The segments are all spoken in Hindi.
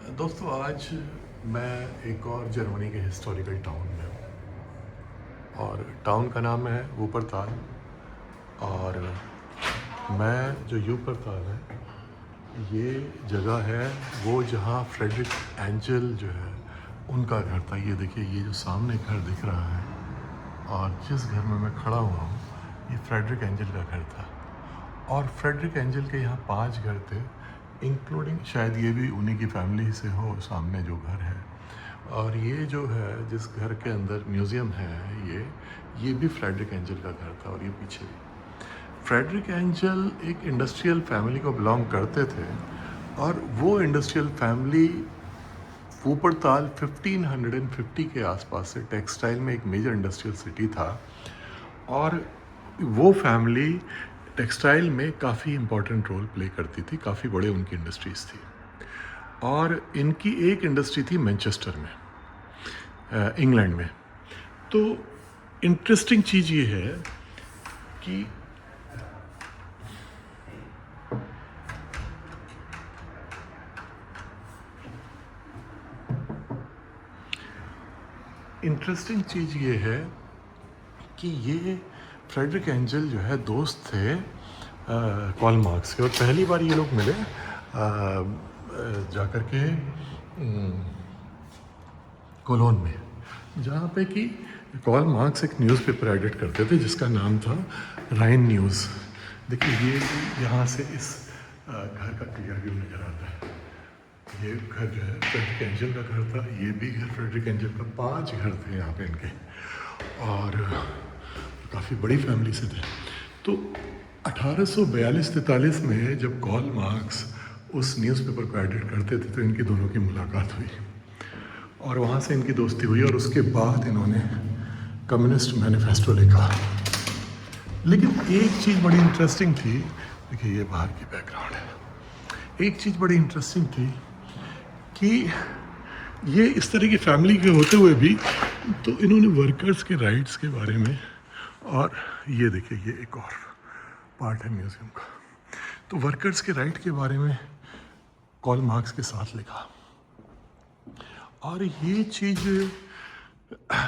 दोस्तों आज मैं एक और जर्मनी के हिस्टोरिकल टाउन में हूँ और टाउन का नाम है वूपरताल। और मैं जो यूपरताल है ये जगह है वो जहाँ फ्रेडरिक एंजल जो है उनका घर था। ये देखिए, ये जो सामने घर दिख रहा है और जिस घर में मैं खड़ा हुआ हूँ ये फ्रेडरिक एंजल का घर था। और फ्रेडरिक एंजल के यहाँ 5 घर थे, इंक्लूडिंग शायद ये भी उन्हीं की फैमिली से हो, सामने जो घर है। और ये जो है जिस घर के अंदर म्यूज़ियम है ये भी फ्रेडरिक एंजल का घर था। और ये पीछे भी फ्रेडरिक एंजल एक इंडस्ट्रियल फैमिली को बिलोंग करते थे और वो इंडस्ट्रियल फैमिली वूपरताल 1550 के आसपास से टेक्सटाइल में एक मेजर इंडस्ट्रियल सिटी था। और वो फैमिली टेक्सटाइल में काफ़ी इम्पोर्टेंट रोल प्ले करती थी, काफ़ी बड़े उनकी इंडस्ट्रीज़ थी। और इनकी एक इंडस्ट्री थी मैनचेस्टर में, इंग्लैंड में। तो इंटरेस्टिंग चीज़ ये है कि ये फ्रेडरिक एंजल जो है दोस्त थे कार्ल मार्क्स के। और पहली बार ये लोग मिले जाकर के कोलोन में, जहाँ पे कि कार्ल मार्क्स एक न्यूज़पेपर एडिट करते थे जिसका नाम था राइन न्यूज़। देखिए ये यहाँ से इस घर का क्लियर व्यू नज़र आता है। ये घर जो है फ्रेडरिक एंजल का घर था, ये भी घर फ्रेडरिक एंजल का। 5 घर थे यहाँ पे इनके और काफ़ी बड़ी फैमिली से थे। तो 1842-43 में जब कार्ल मार्क्स उस न्यूज़पेपर को एडिट करते थे तो इनकी दोनों की मुलाकात हुई और वहाँ से इनकी दोस्ती हुई। और उसके बाद इन्होंने कम्युनिस्ट मैनिफेस्टो लिखा। लेकिन एक चीज़ बड़ी इंटरेस्टिंग थी, देखिए ये बाहर की बैकग्राउंड है। एक चीज़ बड़ी इंटरेस्टिंग थी कि ये इस तरह की फैमिली के होते हुए भी तो इन्होंने वर्कर्स के राइट्स के बारे में, और ये देखिए ये एक और पार्ट है म्यूज़ियम का, तो वर्कर्स के राइट के बारे में कार्ल मार्क्स के साथ लिखा। और ये चीज़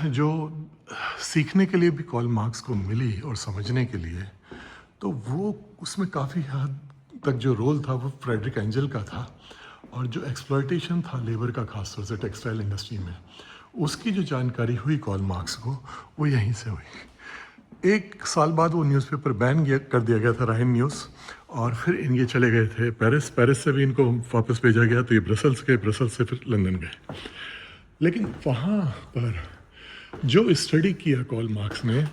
जो सीखने के लिए भी कार्ल मार्क्स को मिली और समझने के लिए, तो वो उसमें काफ़ी हद तक जो रोल था वो फ्रेडरिक एंजल का था। और जो एक्सप्लॉयटेशन था लेबर का, खासतौर से टेक्सटाइल इंडस्ट्री में, उसकी जो जानकारी हुई कार्ल मार्क्स को वो यहीं से हुई। 1 साल बाद वो न्यूज़पेपर बैन कर दिया गया था, राइन न्यूज़। और फिर ये चले गए थे पेरिस, पेरिस से भी इनको वापस भेजा गया, तो ये ब्रसल्स गए, ब्रसल्स से फिर लंदन गए। लेकिन वहाँ पर जो स्टडी किया कार्ल मार्क्स ने,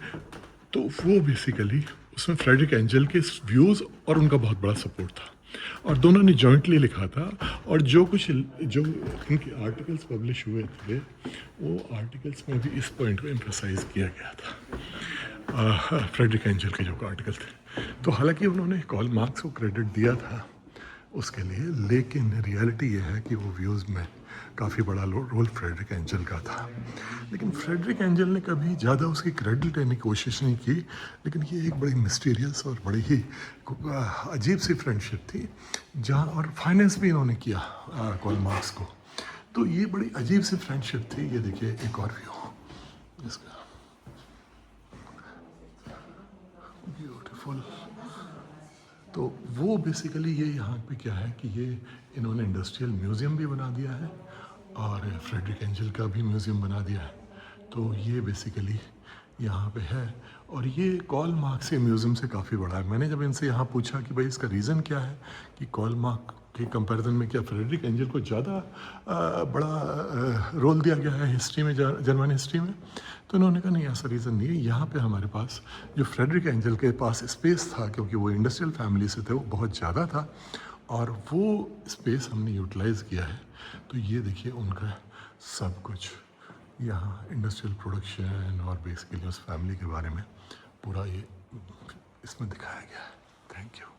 तो वो बेसिकली उसमें फ्रेडरिक एंजल के व्यूज़ और उनका बहुत बड़ा सपोर्ट था और दोनों ने जॉइंटली लिखा था। और जो इनके आर्टिकल्स पब्लिश हुए थे वो आर्टिकल्स में भी इस पॉइंट को एम्फसाइज किया गया था, फ्रेडरिक एंजल के जो आर्टिकल थे। तो हालांकि उन्होंने कार्ल मार्क्स को क्रेडिट दिया था उसके लिए, लेकिन रियलिटी ये है कि वो व्यूज़ में काफ़ी बड़ा रोल फ्रेडरिक एंजल का था। लेकिन फ्रेडरिक एंजल ने कभी ज़्यादा उसकी क्रेडिट लेने की कोशिश नहीं की। लेकिन ये एक बड़ी मिस्टीरियस और बड़ी ही अजीब सी फ्रेंडशिप थी, जहाँ और फाइनेंस भी इन्होंने किया कार्ल मार्क्स को। तो ये बड़ी अजीब सी फ्रेंडशिप थी। ये देखिए एक और व्यू इसका, ब्यूटीफुल। तो वो बेसिकली ये यहाँ पे क्या है कि ये इन्होंने इंडस्ट्रियल म्यूज़ियम भी बना दिया है और फ्रेडरिक एंजल का भी म्यूज़ियम बना दिया है। तो ये बेसिकली यहाँ पे है और ये कार्ल मार्क्स के म्यूज़ियम से काफ़ी बड़ा है। मैंने जब इनसे यहाँ पूछा कि भाई इसका रीज़न क्या है कि कार्ल मार्क्स के कंपैरिजन में क्या फ्रेडरिक एंजल को ज़्यादा बड़ा रोल दिया गया है हिस्ट्री में, जर्मन हिस्ट्री में, तो इन्होंने कहा नहीं, ऐसा रीज़न नहीं है। यहाँ पे हमारे पास जो फ्रेडरिक एंजल के पास स्पेस था, क्योंकि वो इंडस्ट्रियल फैमिली से थे, वो बहुत ज़्यादा था और वो स्पेस हमने यूटिलाइज़ किया है। तो ये देखिए उनका सब कुछ यहाँ इंडस्ट्रियल प्रोडक्शन और बेसिकली उस फैमिली के बारे में पूरा ये इसमें दिखाया गया है। Thank you.